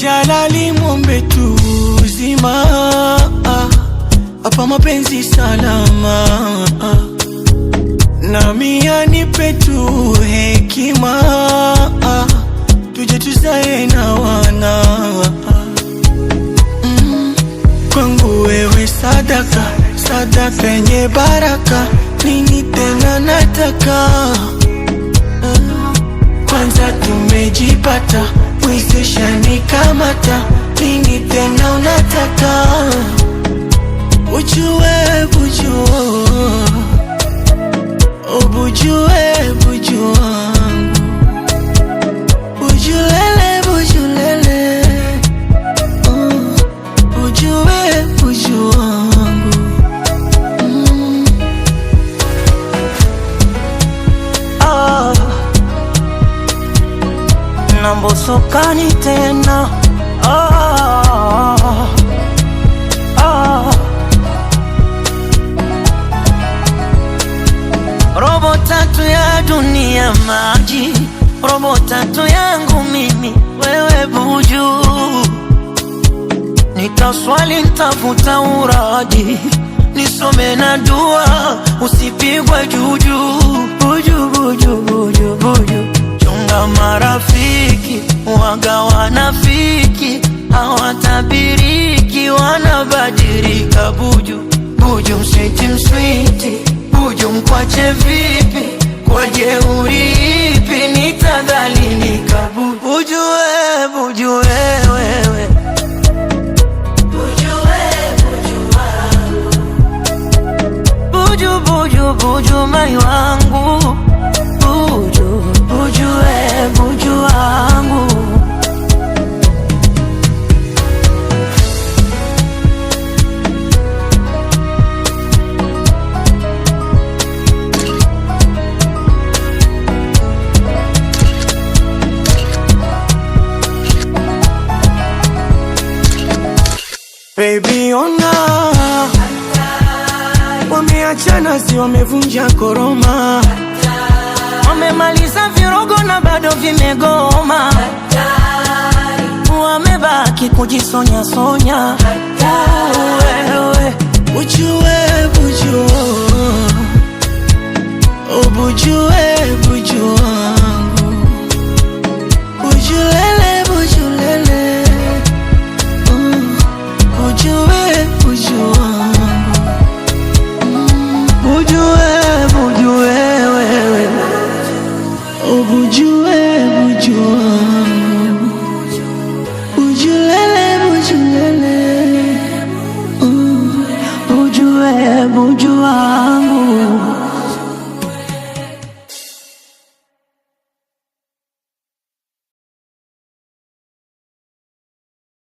Jalali muombe tu uzima, hapa mapenzi salama, nami anipe tu hekima, tuje tuzae na wana. Kwangu wewe sadaka, sadaka yenye baraka, nini tena nataka? Kwanza tumejipata, mwezesha nikamata, nini tena unataka? Ujue bujua, ubujue buju wangu, bujulele bujulele, ujue buju wangu. Nambosokani tena, robo tatu ya dunia maji, robo tatu yangu mimi wewe buju. Nitaswali nitafuta uradi, nisome na dua, usipigwe juju. Buju buju buju buju, chunga marafiki waga wanafiki, hawatabiriki wanabadilika. Buju buju mswiti mswiti, buju mkwache vipi, kwa jeuri ipi nitadhalilika? Buju we, buju wewe, buju we, buju wangu, buju buju buju mai wangu, buju buju we, buju wangu. Baby ona, wameachana si wamevunja koroma, wamemaliza virogo na bado vimegoma, wamebaki kujisonya sonya. Wewe ujue buju, ubujue buju wangu, bujulele bujulele, ujue buju wangu, ujue